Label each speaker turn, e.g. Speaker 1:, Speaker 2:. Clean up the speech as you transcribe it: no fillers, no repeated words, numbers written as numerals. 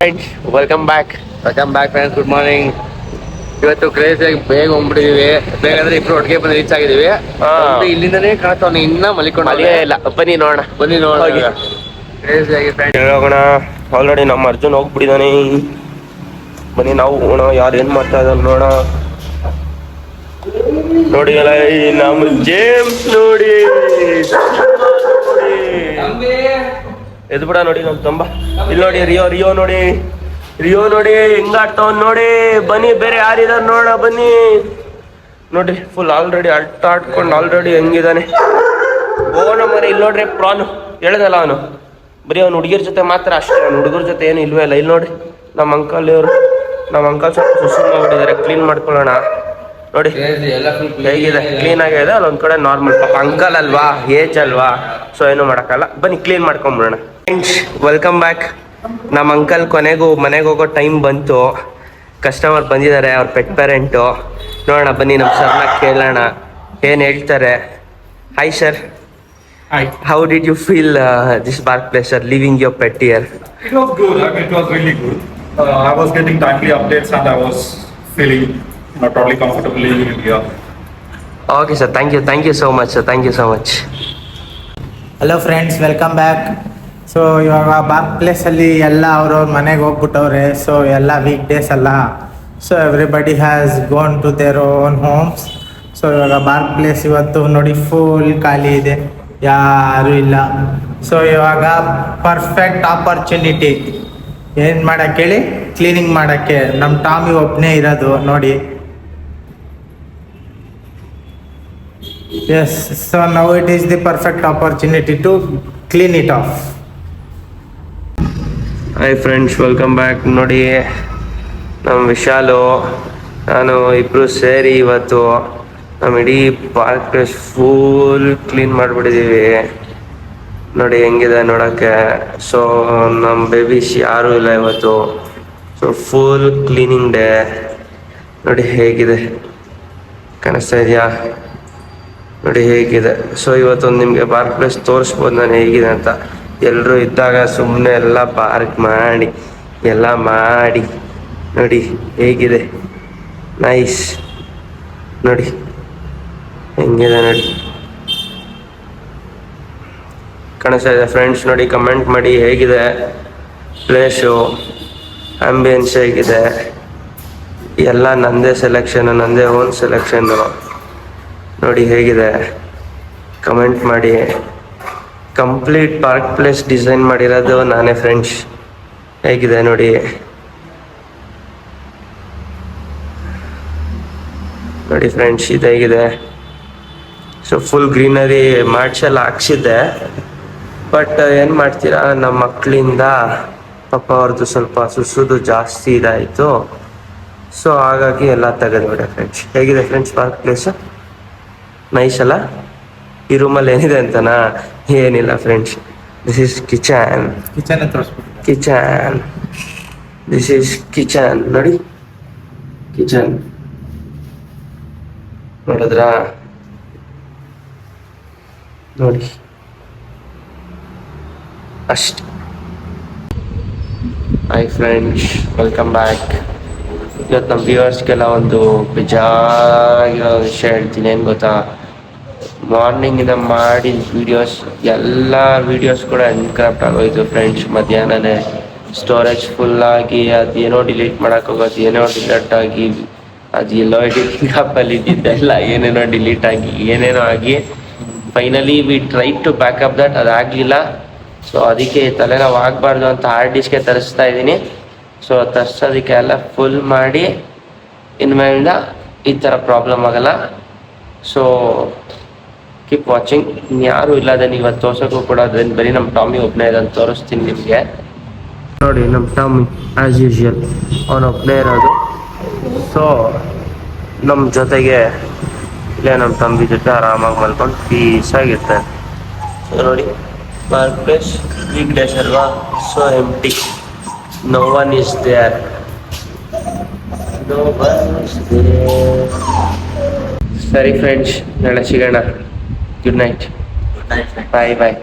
Speaker 1: Friends welcome back friends. Good morning. ಇವತ್ತು ಕ್ರೇಜಿಯಾಗಿ ಬೇಗ ಹೋಗ್ಬಿಟ್ಟಿದೀವಿ. ಬೇಗ ಅಂದ್ರೆ ಇಬ್ರು ಒಟ್ಟಿಗೆ ಬಂದು ರೀಚ್ ಆಗಿದೀವಿ. ಇಲ್ಲಿಂದನೇ ಕಾಣ್ತಾವ್ ಇನ್ನ ಮಲಿಕೊಂಡು ಇಲ್ಲ. ಬನ್ನಿ ನೋಡೋಣ ಕ್ರೇಜಿಯಾಗಿ ಫ್ರೆಂಡ್ಸ್ ಹೋಗೋಣ. ಆಲ್ರೆಡಿ ನಮ್ಮ ಅರ್ಜುನ್ ಹೋಗ್ಬಿಟ್ಟಿದ್ದಾನೆ. ಬನ್ನಿ ನಾವು ಹೋಗೋಣ. ಯಾರು ಏನ್ ಮಾಡ್ತಾ ಇದ್ದಾರೆ ನೋಡೋಣ. ನೋಡಿ ಅಲ್ಲ ನಮ್ಮ ಜೇಮ್ಸ್ ನೋಡಿ ಎದ್ ಬಿಡ ನೋಡಿ ನಮ್ ತಂಬ. ಇಲ್ಲಿ ನೋಡಿ ರಿಯೋ ನೋಡಿ ಹೆಂಗಾಡ್ತಾವ್ ನೋಡಿ. ಬನ್ನಿ ಬೇರೆ ಯಾರಿದಾರ ನೋಡ ಬನ್ನಿ. ನೋಡ್ರಿ ಫುಲ್ ಆಲ್ರೆಡಿ ಆಡ್ಕೊಂಡು ಆಲ್ರೆಡಿ ಹೆಂಗಿದಾನೆ. ಹೋಗೋಣ ಮನೆ. ಇಲ್ಲಿ ನೋಡ್ರಿ ಪ್ರಾನು ಹೇಳ್ದಲ್ಲ ಅವನು ಬರೀ ಅವ್ನು ಹುಡುಗಿರ್ ಜೊತೆ ಮಾತ್ರ ಅಷ್ಟೇ. ಅವ್ನು ಹುಡುಗರ ಜೊತೆ ಏನು ಇಲ್ವೇ ಇಲ್ಲ. ಇಲ್ಲಿ ನೋಡಿ ನಮ್ಮ ಅಂಕಲ್ ಸ್ವಲ್ಪ ಸುಸು ಮಾಡ್ಬಿಟ್ಟಿದ್ದಾರೆ. ಕ್ಲೀನ್ ಮಾಡ್ಕೊಳ್ಳೋಣ ನೋಡಿ ಹೇಗಿದೆ. ಕ್ಲೀನ್ ಆಗಿದೆ. ಅಲ್ಲೊಂದ್ ಕಡೆ ನಾರ್ಮಲ್ ಪಾಪ ಅಂಕಲ್ ಅಲ್ವಾ, ಏಜ್ ಅಲ್ವಾ, ಸೊ ಏನು ಮಾಡಕ್ಕಲ್ಲ. ಬನ್ನಿ ಕ್ಲೀನ್ ಮಾಡ್ಕೊಂಬಿಡೋಣ. Friends welcome back. ನಮ್ಮ ಅಂಕಲ್ ಕೊನೆಗೂ ಮನೆಗೆ ಹೋಗೋ ಟೈಮ್ ಬಂತು. ಕಸ್ಟಮರ್ ಬಂದಿದ್ದಾರೆ, ಅವ್ರ ಪೆಟ್ ಪೇರೆಂಟು. ನೋಡೋಣ ಬನ್ನಿ ನಮ್ಮ ಸರ್ನ ಕೇಳೋಣ ಏನು ಹೇಳ್ತಾರೆ. Hi sir.
Speaker 2: Hi.
Speaker 1: How did you feel this Bark Place, sir, leaving your pet here?
Speaker 2: It was good. It was really good. I was getting timely updates and I was feeling totally comfortably here.
Speaker 1: Okay, sir. Thank you so much, sir. Thank you so much.
Speaker 3: Hello friends, welcome back. So ಇವಾಗ bark ಪ್ಲೇಸಲ್ಲಿ ಎಲ್ಲ ಅವ್ರವ್ರ ಮನೆಗೆ ಹೋಗ್ಬಿಟ್ಟವ್ರೆ. So ಎಲ್ಲ weekdays ಅಲ್ಲ. So everybody has gone to their own homes. So ಇವಾಗ bark place ಇವತ್ತು ನೋಡಿ ಫುಲ್ ಖಾಲಿ ಇದೆ, ಯಾರೂ ಇಲ್ಲ. ಸೊ ಇವಾಗ ಪರ್ಫೆಕ್ಟ್ ಆಪರ್ಚುನಿಟಿ ಏನು ಮಾಡೋಕ್ಕೆ ಹೇಳಿ, ಕ್ಲೀನಿಂಗ್ ಮಾಡೋಕ್ಕೆ. ನಮ್ಮ ಟಾಮಿ ಒಬ್ಬನೇ ಇರೋದು ನೋಡಿ. Yes, so now it is the perfect opportunity to clean it off.
Speaker 1: Hi friends, welcome back. ನೋಡಿ ನಮ್ಮ ವಿಶಾಲು ನಾನು ಇಬ್ಬರು ಸೇರಿ ಇವತ್ತು ನಮ್ಮ ಇಡೀ ಪಾರ್ಕ್ ಪ್ಲೇಸ್ ಫುಲ್ ಕ್ಲೀನ್ ಮಾಡಿಬಿಟ್ಟಿದ್ದೀವಿ. ನೋಡಿ ಹೆಂಗಿದೆ ನೋಡೋಕ್ಕೆ. ಸೊ ನಮ್ಮ ಬೇಬೀಸ್ ಯಾರೂ ಇಲ್ಲ ಇವತ್ತು. So full cleaning day. ನೋಡಿ ಹೇಗಿದೆ, ಕಾಣಿಸ್ತಾ ಇದೆಯಾ? ನೋಡಿ ಹೇಗಿದೆ. ಸೊ ಇವತ್ತೊಂದು ನಿಮಗೆ ಪಾರ್ಕ್ ಪ್ಲೇಸ್ ತೋರಿಸ್ಬೋದು ನಾನು ಹೇಗಿದೆ ಅಂತ. ಎಲ್ಲರೂ ಇದ್ದಾಗ ಸುಮ್ಮನೆ ಎಲ್ಲ ಪಾರ್ಕ್ ಮಾಡಿ ನೋಡಿ ಹೇಗಿದೆ. ನೈಸ್ ನೋಡಿ ಹೆಂಗಿದೆ ನೋಡಿ, ಕಾಣಿಸ್ತಾ ಇದೆ ಫ್ರೆಂಡ್ಸ್. ನೋಡಿ ಕಮೆಂಟ್ ಮಾಡಿ ಹೇಗಿದೆ ಪ್ಲೇಸು, ಆಂಬಿಯನ್ಸ್ ಹೇಗಿದೆ. ಎಲ್ಲ ನಂದೇ ಸೆಲೆಕ್ಷನ್, ನಂದೇ ಓನ್ ಸೆಲೆಕ್ಷನ್ನು. ನೋಡಿ ಹೇಗಿದೆ, ಕಮೆಂಟ್ ಮಾಡಿ. ಕಂಪ್ಲೀಟ್ ಪಾರ್ಕ್ ಪ್ಲೇಸ್ ಡಿಸೈನ್ ಮಾಡಿರೋದು ನಾನೇ ಫ್ರೆಂಡ್ಸ್. ಹೇಗಿದೆ ನೋಡಿ. ನೋಡಿ ಫ್ರೆಂಡ್ಸ್ ಇದು ಹೇಗಿದೆ. ಸೊ ಫುಲ್ ಗ್ರೀನರಿ ಮ್ಯಾಟ್ಸ್ ಎಲ್ಲ ಹಾಕ್ಸಿದ್ದೆ. ಬಟ್ ಏನು ಮಾಡ್ತೀರಾ, ನಮ್ಮ ಮಕ್ಕಳಿಂದ ಪಾಪ ಅವ್ರದ್ದು ಸ್ವಲ್ಪ ಸುಸುದು ಜಾಸ್ತಿ ಇದಾಯಿತು. ಸೊ ಹಾಗಾಗಿ ಎಲ್ಲ ತೆಗೆದುಬಿಡೆ ಫ್ರೆಂಡ್ಸ್. ಹೇಗಿದೆ ಫ್ರೆಂಡ್ಸ್ ಪಾರ್ಕ್ ಪ್ಲೇಸು? ನೈಸ್ ಅಲ್ಲ? ಈ ರೂಮಲ್ಲಿ ಏನಿದೆ ಅಂತನಾ? ಏನಿಲ್ಲ friends. This is kitchen. This is kitchen. ನೋಡಿ ಕಿಚನ್ ನೋಡಿದ್ರಾ? ನೋಡಿ ಅಷ್ಟೆ. Hi friends, welcome back. ಇವತ್ತು ನಮ್ಮ ವ್ಯೂವರ್ಸ್ಗೆಲ್ಲ ಒಂದು ಬೇಜಾರಾಗಿರೋ ವಿಷಯ ಹೇಳ್ತೀನಿ. ಏನು ಗೊತ್ತಾ, ಮಾರ್ನಿಂಗಿಂದ ಮಾಡಿದ ಎಲ್ಲ ವೀಡಿಯೋಸ್ ಕೂಡ ಎನ್ಕ್ರಾಫ್ಟ್ ಆಗೋಯ್ತು ಫ್ರೆಂಡ್ಸ್. ಮಧ್ಯಾಹ್ನನೇ ಸ್ಟೋರೇಜ್ ಫುಲ್ಲಾಗಿ ಅದೇನೋ ಡಿಲೀಟ್ ಮಾಡೋಕ್ಕೋಗೋದು, ಏನೋ ಡಿಲೀಟ್ ಆಗಿ, ಅದು ಎಲ್ಲೋ ಎಡಿಟಿಂಗ್ ಆ್ಯಪಲ್ಲಿ ಇದ್ದಿದ್ದೆಲ್ಲ ಏನೇನೋ ಡಿಲೀಟ್ ಆಗಿ ಏನೇನೋ ಆಗಿ finally we try to backup that. ಅದಾಗಲಿಲ್ಲ. ಸೊ ಅದಕ್ಕೆ ತಲೆನೋವು ಆಗಬಾರ್ದು ಅಂತ ಹಾರ್ಡ್ ಡಿಸ್ಕೆ ತರಿಸ್ತಾ ಇದ್ದೀನಿ. ಸೊ ತರ್ಸೋದಕ್ಕೆ ಎಲ್ಲ ಫುಲ್ ಮಾಡಿ ಇನ್ಮೇಲಿಂದ ಈ ಥರ ಪ್ರಾಬ್ಲಮ್ ಆಗಲ್ಲ. So keep watching. ಇನ್ಯಾರೂ ಇಲ್ಲ ಅದನ್ನು ಇವತ್ತು ತೋರ್ಸೋಕ್ಕೂ ಕೂಡ ಅದನ್ನು ಬರೀ ನಮ್ಮ ಟಾಮಿ ಒಬ್ಬನೇ ಅದನ್ನು ತೋರಿಸ್ತೀನಿ ನಿಮಗೆ. ನೋಡಿ ನಮ್ಮ ಟಾಮಿ ಆ್ಯಸ್ ಯೂಶ್ವಲ್ ಅವನೊಬ್ಬನೇ ಇರೋದು. ಸೊ ನಮ್ಮ ಜೊತೆಗೆ ಇಲ್ಲೇ ನಮ್ಮ ತಂಬಿ ಜೊತೆ ಆರಾಮಾಗಿ ಮಲ್ಕೊಂಡು ಪೀಸಾಗಿರ್ತಾರೆ. ಸೊ ನೋಡಿ ಪಾರ್ಕ್ ಪ್ಲೇಸ್ ವೀಕ್ ಡೇಸ್ ಅಲ್ವಾ, so empty. No one is there. ಸರಿ ಫ್ರೆಂಡ್ಸ್, ನಾಳೆ ಸಿಗೋಣ. Good night. ಬಾಯ್ ಬಾಯ್.